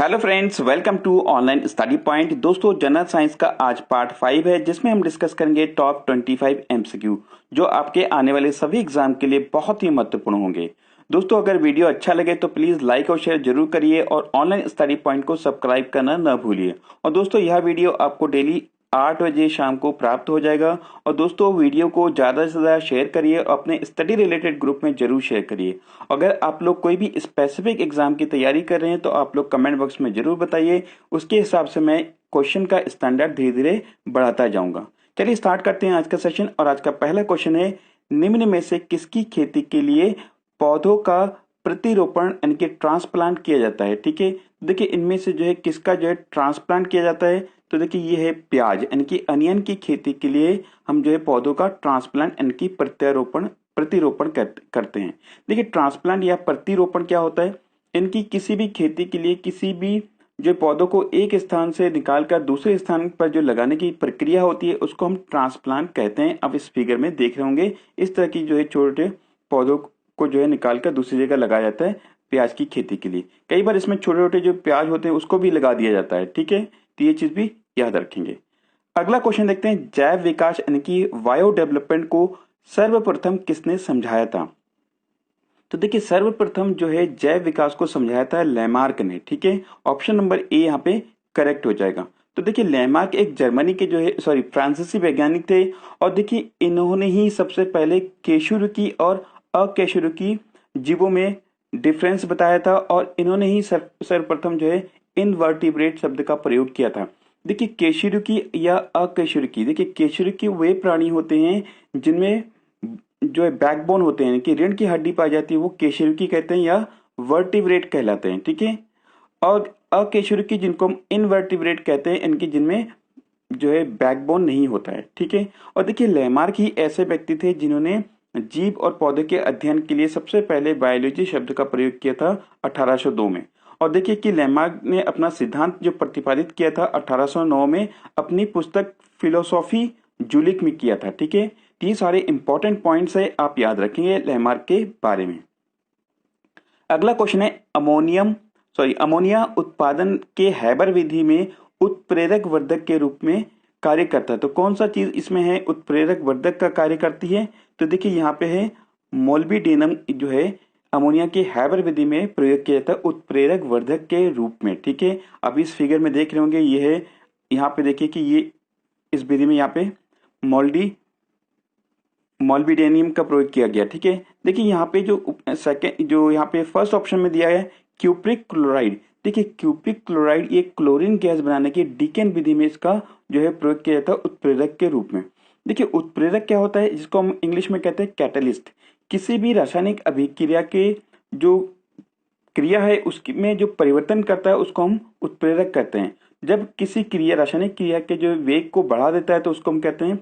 Hello friends, welcome to online study point. दोस्तों, general science का आज पार्ट 5 है जिसमें हम डिस्कस करेंगे टॉप 25 एमसीक्यू जो आपके आने वाले सभी एग्जाम के लिए बहुत ही महत्वपूर्ण होंगे। दोस्तों, अगर वीडियो अच्छा लगे तो प्लीज लाइक और शेयर जरूर करिए और ऑनलाइन स्टडी पॉइंट को सब्सक्राइब करना न भूलिए। और दोस्तों, यह वीडियो आपको डेली 8 बजे शाम को प्राप्त हो जाएगा। और दोस्तों, वीडियो को ज़्यादा से ज़्यादा शेयर करिए और अपने स्टडी रिलेटेड ग्रुप में जरूर शेयर करिए। अगर आप लोग कोई भी स्पेसिफिक एग्जाम की तैयारी कर रहे हैं तो आप लोग कमेंट बॉक्स में जरूर बताइए। उसके हिसाब से मैं क्वेश्चन का स्टैंडर्ड धीरे धीरे बढ़ाता जाऊंगा। चलिए स्टार्ट करते हैं आज का सेशन। और आज का पहला क्वेश्चन है, निम्न में से किसकी खेती के लिए पौधों का प्रतिरोपण यानी कि ट्रांसप्लांट किया जाता है। ठीक है, देखिए इनमें से जो है किसका जो है ट्रांसप्लांट किया जाता है। तो देखिए ये है प्याज यानी कि अनियन की खेती के लिए हम जो है पौधों का ट्रांसप्लांट यानी कि प्रतिरोपण करते हैं। देखिए ट्रांसप्लांट या प्रतिरोपण क्या होता है, इनकी किसी भी खेती के लिए किसी भी जो पौधों को एक स्थान से निकालकर दूसरे स्थान पर जो लगाने की प्रक्रिया होती है उसको हम ट्रांसप्लांट कहते हैं। अब इस फिगर में देख रहे होंगे इस तरह की जो है छोटे पौधों को जो है निकालकर दूसरी जगह लगाया जाता है प्याज की खेती के लिए। कई बार इसमें छोटे छोटे जो प्याज होते हैं उसको भी लगा दिया जाता है। ठीक है, तो ये चीज भी याद रखेंगे। अगला क्वेश्चन देखते हैं, जैव विकास यानी कि बायो डेवलपमेंट को सर्वप्रथम किसने समझाया था। तो देखिए सर्वप्रथम जो है जैव विकास को समझाया था लैमार्क ने। ठीक है, ऑप्शन नंबर ए यहाँ पे करेक्ट हो जाएगा। तो देखिए लैमार्क एक जर्मनी के जो है फ्रांसीसी वैज्ञानिक थे। और देखिए इन्होंने ही सबसे पहले केशुरुकी और अकेशुरुकी जीवों में डिफरेंस बताया था और इन्होंने ही सर्वप्रथम जो है इनवर्टिब्रेट शब्द का प्रयोग किया था। देखिए केशुरुकी या अकेशुरुकी, देखिए केशुरुकी वे प्राणी होते हैं जिनमें जो है बैकबोन होते हैं कि रीढ़ की हड्डी पाई जाती है, वो केशरुकी कहते हैं या वर्टिब्रेट कहलाते हैं। ठीक है, और अकेशरुकी जिनको हम इनवर्टिब्रेट कहते हैं, इनकी जिनमें जो है बैकबोन नहीं होता है। ठीक है, और देखिए लैमार्क ही ऐसे व्यक्ति थे जिन्होंने जीव और पौधे के अध्ययन के लिए सबसे पहले बायोलॉजी शब्द का प्रयोग किया था 1802 में। और देखिए कि लैमार्क ने अपना सिद्धांत जो प्रतिपादित किया था 1809 में अपनी पुस्तक फिलोसॉफी जूलिक में किया था। ठीक है, ये सारे इंपॉर्टेंट पॉइंट्स है, आप याद रखेंगे लैमार्क के बारे में। अगला क्वेश्चन है, अमोनिया उत्पादन के हैबर विधि में उत्प्रेरक वर्धक के रूप में कार्य करता है। तो कौन सा चीज इसमें है उत्प्रेरक वर्धक का कार्य करती है। तो देखिए यहाँ पे है मोल्बिडेनम जो है अमोनिया के हैबर विधि में प्रयोग किया जाता है उत्प्रेरक वर्धक के रूप में। ठीक है, अब इस फिगर में देख रहे होंगे ये है, यहाँ पे देखिए कि ये इस विधि में यहाँ पे मोल्बिडेनियम का प्रयोग किया गया। ठीक है, देखिए यहाँ पे जो यहाँ पे फर्स्ट ऑप्शन में दिया है क्यूप्रिक क्लोराइड। देखिए क्यूप्रिक क्लोराइड ये क्लोरीन गैस बनाने की डीकेन विधि में इसका जो है प्रयोग किया जाता है उत्प्रेरक के रूप में। देखिए उत्प्रेरक क्या होता है, जिसको हम इंग्लिश में कहते हैं कैटलिस्ट। किसी भी रासायनिक अभिक्रिया के जो क्रिया है उसकी में जो परिवर्तन करता है उसको हम उत्प्रेरक कहते हैं। जब किसी क्रिया रासायनिक क्रिया के जो वेग को बढ़ा देता है तो उसको हम कहते हैं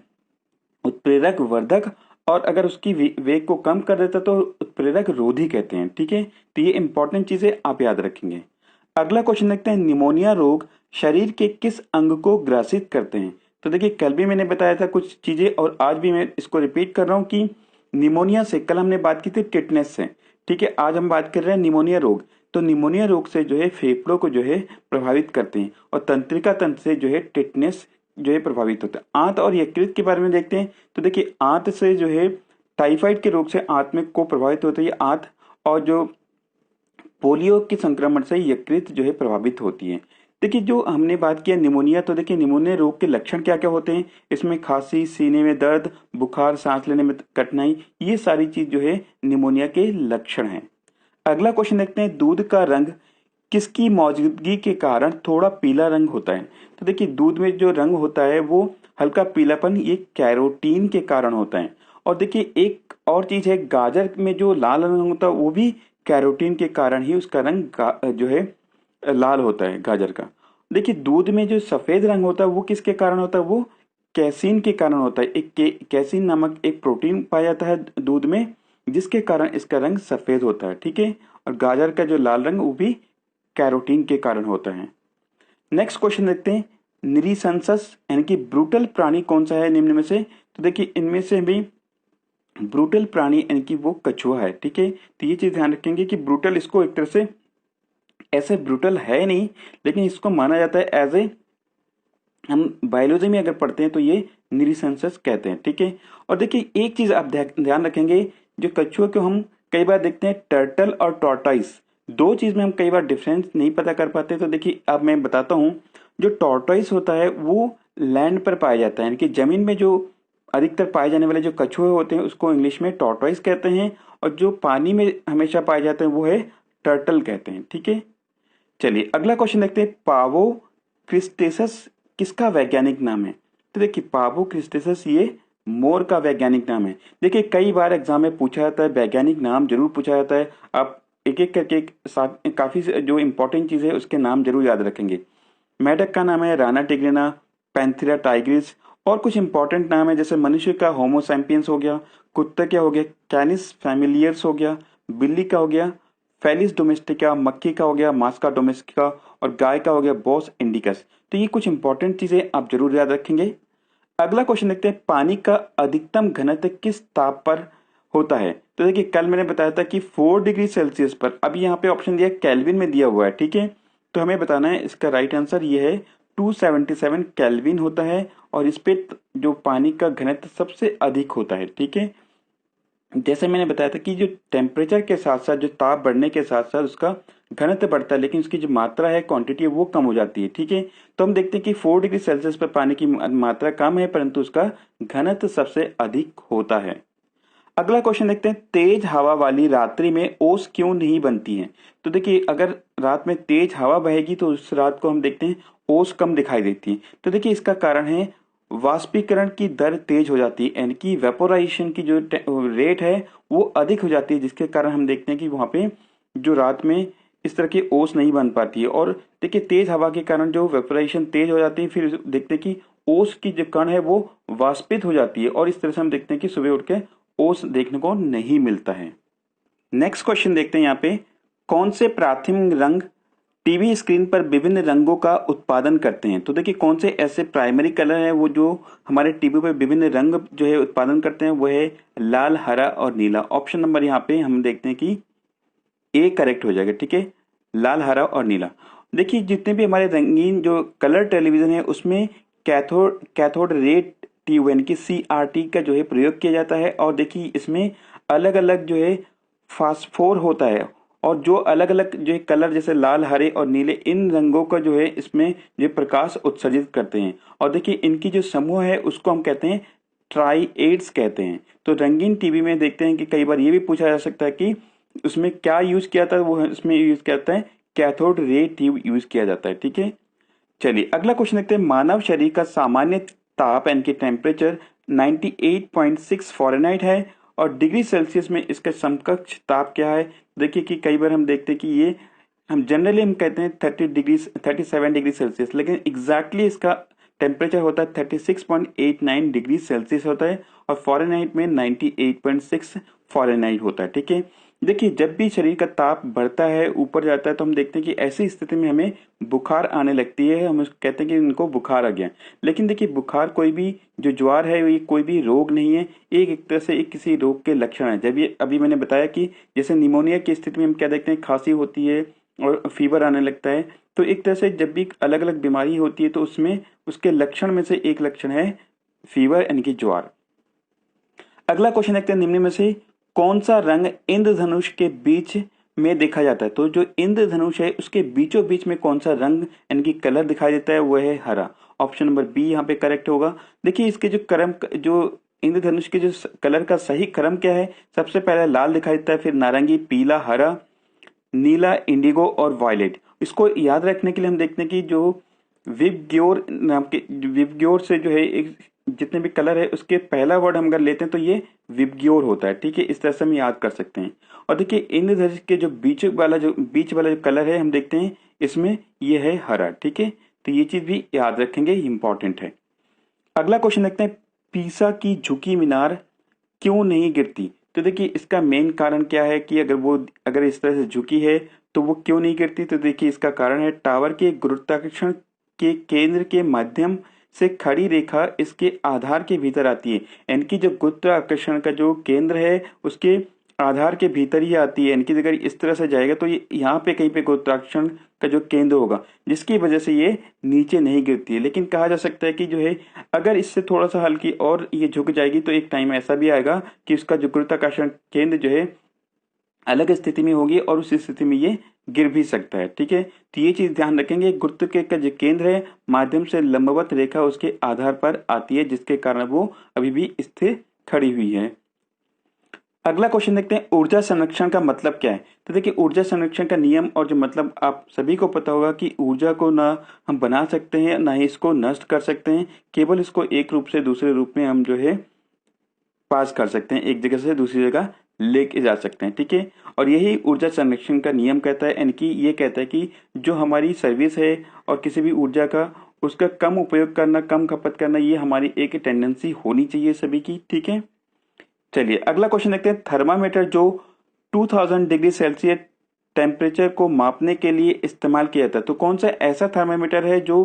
उत्प्रेरक वर्धक, और अगर उसकी वेग को कम कर देता तो उत्प्रेरक रोधी कहते हैं। ठीक है, तो ये इंपॉर्टेंट चीजें आप याद रखेंगे। अगला क्वेश्चन देखते हैं, निमोनिया रोग शरीर के किस अंग को ग्रसित करते हैं। तो देखिए कल भी मैंने बताया था कुछ चीजें और आज भी मैं इसको रिपीट कर रहा हूँ कि निमोनिया से कल हमने बात की थी टिटनेस से। ठीक है, आज हम बात कर रहे हैं निमोनिया रोग। तो निमोनिया रोग से जो है फेफड़ों को जो है प्रभावित करते हैं और तंत्रिका तंत्र से जो है टिटनेस जो है प्रभावित होता है। आंत और यकृत के बारे में देखते हैं। तो देखिए आंत से जो है टाइफाइड के रोग से आंत में को प्रभावित होता है आंत, और जो पोलियो के संक्रमण से यकृत जो है प्रभावित होती है। देखिए जो हमने बात किया निमोनिया, तो देखिए निमोनिया रोग के लक्षण क्या क्या होते हैं, इसमें खांसी, सीने में दर्द, बुखार, सांस लेने में कठिनाई, ये सारी चीज जो है निमोनिया के लक्षण हैं। अगला क्वेश्चन देखते हैं, दूध का रंग किसकी मौजूदगी के कारण थोड़ा पीला रंग होता है। तो देखिए दूध में जो रंग होता है वो हल्का पीलापन, ये कैरोटीन के कारण होता है। और देखिए एक और चीज है, गाजर में जो लाल रंग होता है वो भी कैरोटीन के कारण ही उसका रंग जो है लाल होता है गाजर का। देखिए दूध में जो सफेद रंग होता है वो किसके कारण होता है, वो कैसीन के कारण होता है। कैसीन नामक एक प्रोटीन पाया जाता है दूध में जिसके कारण इसका रंग सफेद होता है। ठीक है, और गाजर का जो लाल रंग वो भी कैरोटीन के कारण होता है। नेक्स्ट क्वेश्चन देखते हैं, निरीसंसस यानी कि ब्रूटल प्राणी कौन सा है निम्न में से। तो देखिए इनमें से भी ब्रूटल प्राणी यानी कि वो कछुआ है। ठीक है, तो ये चीज ध्यान रखेंगे कि ब्रूटल इसको एक तरह से ऐसे ब्रूटल है नहीं, लेकिन इसको माना जाता है एज ए, हम बायोलॉजी में अगर पढ़ते हैं तो ये निरीसेंसस कहते हैं, ठीक है। और देखिए एक चीज आप ध्यान रखेंगे, जो कछुआ को हम कई बार देखते हैं टर्टल और टॉर्टॉइस, दो चीज में हम कई बार डिफरेंस नहीं पता कर पाते। तो देखिए अब मैं बताता हूँ, जो टॉर्टॉइस होता है वो लैंड पर पाया जाता है, यानी कि जमीन में जो अधिकतर पाए जाने वाले जो कछुए होते हैं उसको इंग्लिश में टॉर्टॉइस कहते हैं, और जो पानी में हमेशा पाए जाते हैं वो है टर्टल कहते हैं, ठीक है। चलिए अगला क्वेश्चन देखते हैं, पावो क्रिस्टेसस किसका वैज्ञानिक नाम है। तो देखिए पावो क्रिस्टेसस ये मोर का वैज्ञानिक नाम है। देखिए कई बार एग्जाम में पूछा जाता है, वैज्ञानिक नाम जरूर पूछा जाता है, आप एक एक करके काफी जो इंपॉर्टेंट चीज है उसके नाम जरूर याद रखेंगे। मेढक का नाम है राना टिग्रिना, पैंथेरा टाइग्रिस, और कुछ इंपॉर्टेंट नाम है जैसे मनुष्य का होमो सैम्पियंस हो गया, कुत्ते का हो गया कैनिस फैमिलियर्स हो गया, बिल्ली का हो गया फेलिस डोमेस्टिका, मक्खी का हो गया मास्का डोमेस्टिका, और गाय का हो गया बॉस इंडिकस। तो ये कुछ इंपॉर्टेंट चीजें आप जरूर याद रखेंगे। अगला क्वेश्चन देखते हैं, पानी का अधिकतम घनत्व किस ताप पर होता है। तो देखिए कल मैंने बताया था कि 4 डिग्री सेल्सियस पर, अभी यहाँ पे ऑप्शन दिया केल्विन में दिया हुआ है, ठीक है। तो हमें बताना है, इसका राइट आंसर ये है 277 केल्विन होता है, और इस पे जो पानी का घनत्व सबसे अधिक होता है, ठीक है। जैसे मैंने बताया था कि जो टेम्परेचर के साथ साथ जो ताप बढ़ने के साथ साथ उसका घनत्व बढ़ता है, लेकिन उसकी जो मात्रा है क्वांटिटी है वो कम हो जाती है, ठीक है। तो हम देखते हैं कि 4 डिग्री सेल्सियस पर पानी की मात्रा कम है परंतु उसका घनत्व सबसे अधिक होता है। अगला क्वेश्चन देखते हैं, तेज हवा वाली रात्रि में ओस क्यों नहीं बनती है। तो देखिए अगर रात में तेज हवा बहेगी तो उस रात को हम देखते हैं ओस कम दिखाई देती है। तो देखिए इसका कारण है वाष्पीकरण की दर तेज हो जाती है, यानी कि वेपोराइजेशन की जो रेट है वो अधिक हो जाती है, जिसके कारण हम देखते हैं कि वहां पे जो रात में इस तरह की ओस नहीं बन पाती है। और देखिए तेज हवा के कारण जो वेपोराइजेशन तेज हो जाती है, फिर देखते हैं कि ओस की जो कण है वो वाष्पित हो जाती है, और इस तरह से हम देखते हैं कि सुबह उठ के ओस देखने को नहीं मिलता है। नेक्स्ट क्वेश्चन देखते हैं यहाँ पे, कौन से प्राथमिक रंग टीवी स्क्रीन पर विभिन्न रंगों का उत्पादन करते हैं। तो देखिए कौन से ऐसे प्राइमरी कलर है वो जो हमारे टीवी पर विभिन्न रंग जो है उत्पादन करते हैं, वो है लाल, हरा और नीला। ऑप्शन नंबर यहाँ पे हम देखते हैं कि ए करेक्ट हो जाएगा, ठीक है, लाल, हरा और नीला। देखिए जितने भी हमारे रंगीन जो कलर टेलीविजन है उसमें कैथोड कैथोड रे ट्यूब यानी कि CRT का जो है प्रयोग किया जाता है, और देखिए इसमें अलग अलग जो है फास्फोर होता है, और जो अलग अलग जो है कलर जैसे लाल, हरे और नीले, इन रंगों का जो है इसमें जो प्रकाश उत्सर्जित करते हैं। और देखिए इनकी जो समूह है उसको हम कहते हैं ट्राइएड्स कहते हैं। तो रंगीन टीवी में देखते हैं कि कई बार ये भी पूछा जा सकता है कि उसमें क्या यूज किया था, वो इसमें यूज किया जाता है कैथोड रे ट्यूब यूज किया जाता है, ठीक है। चलिए अगला क्वेश्चन देखते हैं, मानव शरीर का सामान्य ताप यानी कि टेम्परेचर 98.6 फ़ारेनहाइट है, और डिग्री सेल्सियस में इसका समकक्ष ताप क्या है। देखिए कि कई बार हम देखते हैं कि ये हम जनरली हम कहते हैं 37 डिग्री सेल्सियस, लेकिन एग्जैक्टली इसका टेम्परेचर होता है 36.89 डिग्री सेल्सियस होता है, और फ़ारेनहाइट में 98.6 फ़ारेनहाइट होता है, ठीक है। देखिए जब भी शरीर का ताप बढ़ता है, ऊपर जाता है, तो हम देखते हैं कि ऐसी स्थिति में हमें बुखार आने लगती है, हम कहते हैं कि इनको बुखार आ गया। लेकिन देखिए बुखार कोई भी जो ज्वर है ये कोई भी रोग नहीं है, एक तरह से एक किसी रोग के लक्षण है। जब ये अभी मैंने बताया कि जैसे निमोनिया की स्थिति में हम क्या देखते हैं, खांसी होती है और फीवर आने लगता है, तो एक तरह से जब भी अलग अलग बीमारी होती है तो उसमें उसके लक्षण में से एक लक्षण है फीवर यानी कि ज्वर। अगला क्वेश्चन देखते हैं, निम्न में से कौन सा रंग इंद्रधनुष के बीच में देखा जाता है। तो जो इंद्रधनुष है उसके बीचों बीच में कौन सा रंग यानी कि कलर दिखाई देता है, वो है हरा। ऑप्शन नंबर बी यहाँ पे करेक्ट होगा। देखिए इसके जो क्रम जो इंद्रधनुष के जो कलर का सही क्रम क्या है, सबसे पहले लाल दिखाई देता है, फिर नारंगी, पीला, हरा, नीला, इंडिगो और वायलेट। इसको याद रखने के लिए हम देखते हैं कि जो विबग्योर नाम के विबग्योर से जो है एक जितने भी कलर है उसके पहला वर्ड हम अगर लेते हैं तो ये विबग्योर होता है, ठीक है। इस तरह से हम याद कर सकते हैं। और देखिए इंद्रधनुष के जो बीच वाला जो कलर है हम देखते हैं इसमें ये है हरा, ठीक है। तो ये चीज भी याद रखेंगे, इंपॉर्टेंट है। अगला क्वेश्चन देखते हैं, पीसा की झुकी मीनार क्यों नहीं गिरती। तो देखिए इसका मेन कारण क्या है कि अगर इस तरह से झुकी है तो वो क्यों नहीं गिरती। तो देखिए इसका कारण है टावर के गुरुत्वाकर्षण के केंद्र के माध्यम से खड़ी रेखा इसके आधार के भीतर आती है, यानी कि जो गुरुत्वाकर्षण का जो केंद्र है उसके आधार के भीतर ही आती है, इनकी अगर इस तरह से जाएगा तो ये यहाँ पे कहीं पे गुरुत्वाकर्षण का जो केंद्र होगा जिसकी वजह से ये नीचे नहीं गिरती है। लेकिन कहा जा सकता है कि जो है अगर इससे थोड़ा सा हल्की और ये झुक जाएगी तो एक टाइम ऐसा भी आएगा कि उसका जो गुरुत्वाकर्षण केंद्र जो है अलग स्थिति में होगी और उस स्थिति में ये गिर भी सकता है। ठीक है, तो ये चीज ध्यान रखेंगे। गुरुत्व के का जो केंद्र है माध्यम से लंबवत रेखा उसके आधार पर आती है जिसके कारण वो अभी भी स्थिर खड़ी हुई है। अगला क्वेश्चन देखते हैं, ऊर्जा संरक्षण का मतलब क्या है। तो देखिए ऊर्जा संरक्षण का नियम और जो मतलब आप सभी को पता होगा कि ऊर्जा को ना हम बना सकते हैं ना ही इसको नष्ट कर सकते हैं, केवल इसको एक रूप से दूसरे रूप में हम जो है पास कर सकते हैं, एक जगह से दूसरी जगह लेके जा सकते हैं। ठीक है, और यही ऊर्जा संरक्षण का नियम कहता है, यानी कि ये कहता है कि जो हमारी सर्विस है और किसी भी ऊर्जा का उसका कम उपयोग करना, कम खपत करना, ये हमारी एक टेंडेंसी होनी चाहिए सभी की। ठीक है, चलिए अगला क्वेश्चन देखते हैं, थर्मामीटर जो 2000 डिग्री सेल्सियस टेम्परेचर को मापने के लिए इस्तेमाल किया जाता है, तो कौन सा ऐसा थर्मामीटर है जो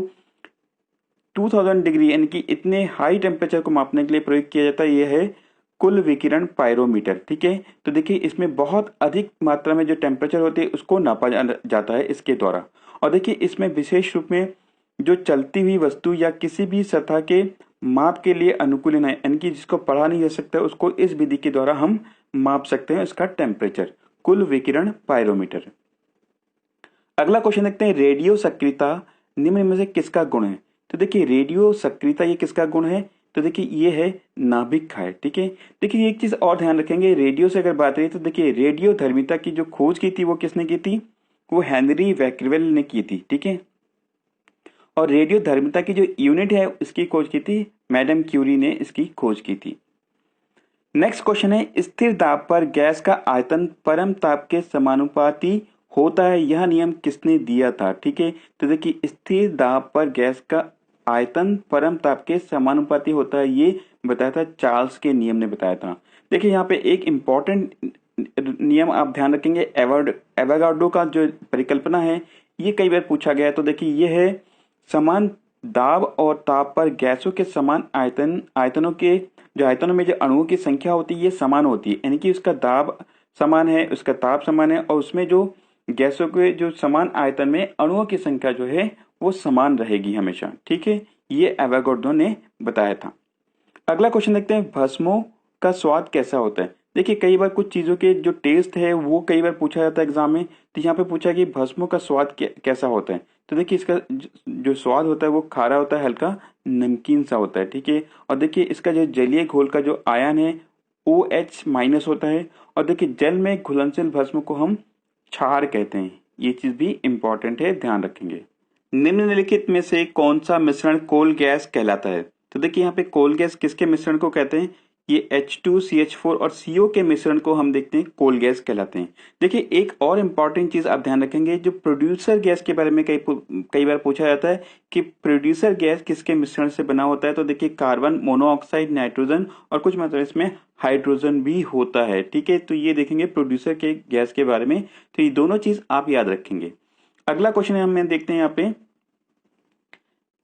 2000 डिग्री यानी कि इतने हाई टेम्परेचर को मापने के लिए प्रयोग किया जाता है, यह है कुल विकिरण पायरोमीटर। ठीक है, तो देखिए इसमें बहुत अधिक मात्रा में जो टेम्परेचर होती है उसको नापा जाता है इसके द्वारा। और देखिए इसमें विशेष रूप में जो चलती हुई वस्तु या किसी भी सतह के माप के लिए अनुकूलन है, यानी कि जिसको पढ़ा नहीं जा सकता उसको इस विधि के द्वारा हम माप सकते हैं इसका टेम्परेचर, कुल विकिरण पायरोमीटर। अगला क्वेश्चन देखते हैं, रेडियो सक्रियता निम्न में से किसका गुण है। तो देखिए रेडियो सक्रियता ये किसका गुण है, तो देखिए ये है नाभिक का है। ठीक है, देखिए एक चीज और ध्यान रखेंगे, रेडियो से अगर बात रही तो देखिए रेडियो धर्मिता की जो खोज की थी वो किसने की थी, वो हेनरी बैक्यूरेल ने की थी। ठीक है, और रेडियो धर्मिता की जो यूनिट है इसकी खोज की थी मैडम क्यूरी ने, इसकी खोज की थी। नेक्स्ट क्वेश्चन है, स्थिर दाब पर गैस का आयतन परम ताप के समानुपाती होता है, यह नियम किसने दिया था। ठीक है, तो देखिए स्थिर दाब पर गैस का आयतन परम ताप के समानुपाती होता है, ये बताया था चार्ल्स के नियम ने बताया था। देखिए यहाँ पे एक इंपॉर्टेंट नियम आप ध्यान रखेंगे, एवोगाड्रो का जो परिकल्पना है ये कई बार पूछा गया है। तो देखिए ये है समान दाब और ताप पर गैसों के समान आयतनों के जो आयतनों में जो अणुओं की संख्या होती है ये समान होती है, यानी कि उसका दाब समान है, उसका ताप समान है और उसमें जो गैसों के जो समान आयतन में अणुओं की संख्या जो है वो समान रहेगी हमेशा। ठीक है, ये एवोगाड्रो ने बताया था। अगला क्वेश्चन देखते हैं, भस्मों का स्वाद कैसा होता है। देखिए कई बार कुछ चीजों के जो टेस्ट है वो कई बार पूछा जाता है एग्जाम में, तो यहाँ पे पूछा कि भस्मों का स्वाद कैसा होता है। तो देखिए इसका जो स्वाद होता है वो खारा होता है, हल्का नमकीन सा होता है। ठीक है, और देखिए इसका जो जलीय घोल का जो आयन है OH- होता है, और देखिए जल में घुलनशील भस्म को हम क्षार कहते हैं, ये चीज भी इंपॉर्टेंट है, ध्यान रखेंगे। निम्नलिखित में से कौन सा मिश्रण कोल गैस कहलाता है। तो देखिए यहाँ पे कोल गैस किसके मिश्रण को कहते हैं, ये H2CH4 और CO के मिश्रण को हम देखते हैं कोल गैस कहलाते हैं। देखिए एक और इम्पॉर्टेंट चीज आप ध्यान रखेंगे, जो प्रोड्यूसर गैस के बारे में कई बार पूछा जाता है कि प्रोड्यूसर गैस किसके मिश्रण से बना होता है। तो देखिए कार्बन मोनोऑक्साइड, नाइट्रोजन और कुछ मात्रा इसमें हाइड्रोजन भी होता है। ठीक है, तो ये देखेंगे प्रोड्यूसर के गैस के बारे में, तो ये दोनों चीज आप याद रखेंगे। अगला क्वेश्चन हम देखते हैं यहाँ पे,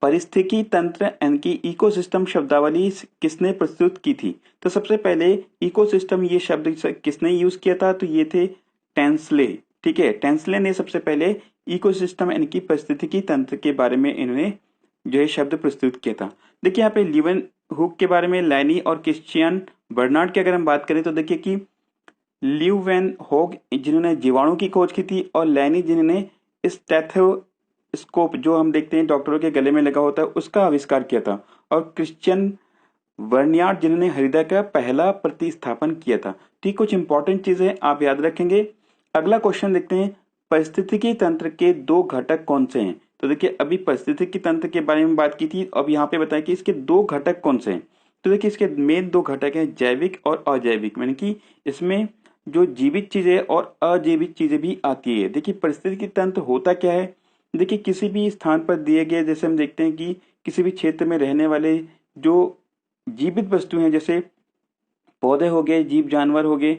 परिस्थिति तंत्र यानी कि इकोसिस्टम शब्दावली किसने प्रस्तुत की थी। तो सबसे पहले इकोसिस्टम ये शब्द किसने यूज किया था, तो ये थे टेंसले। ठीक है, टेंसले ने सबसे पहले इकोसिस्टम यानी कि परिस्थितिकी तंत्र के बारे में इन्होंने जो है शब्द प्रस्तुत किया था। देखिए यहाँ पे लीवन हुक के बारे में लैनी और क्रिश्चियन बर्नार्ड की अगर हम बात करें तो देखिए कि ल्यूवेन होग जिन्होंने जीवाणु की खोज की थी और लैनी जिन्होंने स्टेथोस्कोप जो हम देखते हैं डॉक्टरों के गले में लगा होता है उसका आविष्कार किया था, और क्रिश्चियन वर्नियार्ड जिन्होंने हृदय का पहला प्रतिस्थापन किया था। ठीक, कुछ इंपॉर्टेंट चीजें आप याद रखेंगे। अगला क्वेश्चन देखते हैं, परिस्थितिकी तंत्र के दो घटक कौन से हैं। तो देखिए अभी परिस्थितिकी तंत्र के बारे में बात की थी, अब यहाँ पे बताया कि इसके दो घटक कौन से हैं। तो देखिए इसके मेन दो घटक हैं, जैविक और अजैविक, यानी कि इसमें जो जीवित चीजें और अजीवित चीजें भी आती है। देखिए परिस्थितिकी तंत्र होता क्या है, देखिए किसी भी स्थान पर दिए गए, जैसे हम देखते हैं कि किसी भी क्षेत्र में रहने वाले जो जीवित वस्तु हैं, जैसे पौधे हो गए, जीव जानवर हो गए,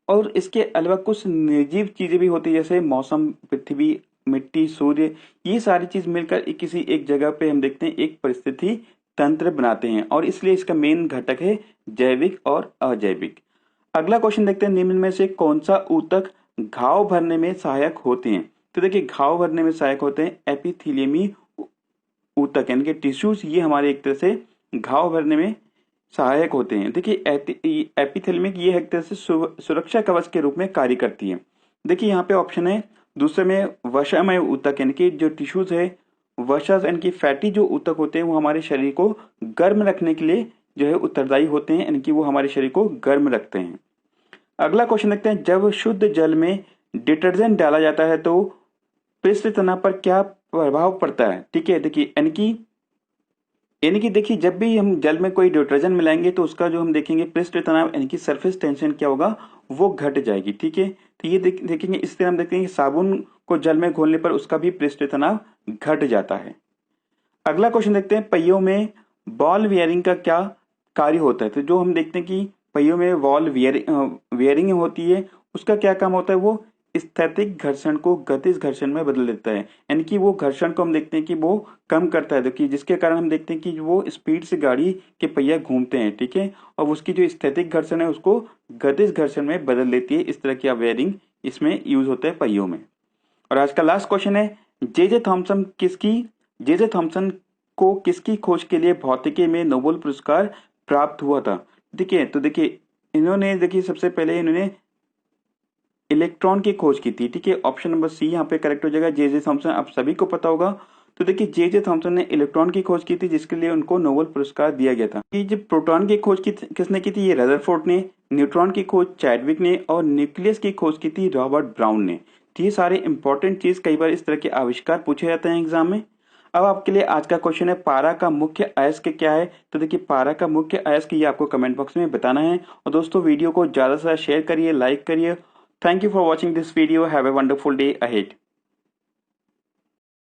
और इसके अलावा कुछ निर्जीव चीजें भी होती है, जैसे मौसम, पृथ्वी, मिट्टी, सूर्य, ये सारी चीज मिलकर किसी एक जगह पे हम देखते हैं एक परिस्थिति तंत्र बनाते हैं, और इसलिए इसका मेन घटक है जैविक और अजैविक। अगला क्वेश्चन देखते हैं, निम्न में से कौन सा ऊतक घाव भरने में सहायक होते हैं? तो देखिए घाव भरने में सहायक होते हैं एपिथेलियमी ऊतक यानी कि टिश्यूज, ये हमारे एक तरह से घाव भरने में सहायक होते हैं। देखिए एपिथेलियमिक ये एक तरह से सुरक्षा कवच के रूप में कार्य करती है। देखिए यहाँ पे ऑप्शन है दूसरे में वसामय ऊतक यानी कि जो टिश्यूज है वसाज यानी कि फैटी जो ऊतक होते हैं वो हमारे शरीर को गर्म रखने के लिए जो है उत्तरदायी होते हैं, यानी कि वो हमारे शरीर को गर्म रखते हैं। अगला क्वेश्चन देखते हैं, जब शुद्ध जल में डिटर्जेंट डाला जाता है तो पृष्ठ तनाव पर क्या प्रभाव पड़ता है? ठीक है, देखिए यानी कि देखिए जब भी हम जल में कोई डिटर्जेंट मिलाएंगे तो उसका जो हम देखेंगे पृष्ठ तनाव यानी कि सरफेस टेंशन क्या होगा, वो घट जाएगी। ठीक है, तो ये देखेंगे इस तरह हम देखेंगे साबुन को जल में घोलने पर उसका भी पृष्ठ तनाव घट जाता है। अगला क्वेश्चन देखते हैं, पहियों में बॉल वियरिंग का क्या कार्य होता है? तो जो हम देखते हैं कि पहियों में बॉल वियरिंग होती है, उसका क्या काम होता है? वो स्थैतिक घर्षण को गतिज घर्षण में बदल देता है, यानी कि वो घर्षण को हम देखते हैं कि वो कम करता है, देखिए जिसके कारण हम देखते हैं कि वो स्पीड से गाड़ी के पहिया घूमते हैं। ठीक है, और उसकी जो स्थैतिक घर्षण है उसको गतिज घर्षण में बदल देती है। इस तरह की वेयरिंग इसमें यूज होता है पहियों में। और आज का लास्ट क्वेश्चन है, जे जे थॉम्सन को किसकी खोज के लिए भौतिकी में नोबेल पुरस्कार प्राप्त हुआ था? देखिए इन्होंने देखिए सबसे पहले इन्होंने इलेक्ट्रॉन की खोज की थी। ठीक है, ऑप्शन नंबर सी यहाँ पे करेक्ट हो जाएगा, जे जे थॉम्सन। आप सभी को पता होगा। तो देखिए जे जे थॉम्सन ने इलेक्ट्रॉन की खोज की थी जिसके लिए उनको नोबेल पुरस्कार दिया गया था। ये जब प्रोटॉन की खोज किसने की थी? ये रदरफोर्ड ने। न्यूट्रॉन की खोज चैडविक ने, और न्यूक्लियस की खोज की थी रॉबर्ट ब्राउन ने। तो ये सारे इंपॉर्टेंट चीज, कई बार इस तरह के आविष्कार पूछे जाते हैं एग्जाम में। अब आपके लिए आज का क्वेश्चन है, पारा का मुख्य अयस्क क्या है? तो देखिए पारा का मुख्य अयस्क ये आपको कमेंट बॉक्स में बताना है। और दोस्तों वीडियो को ज्यादा से ज्यादा शेयर करिए, लाइक करिए। Thank you for watching this video. Have a wonderful day ahead.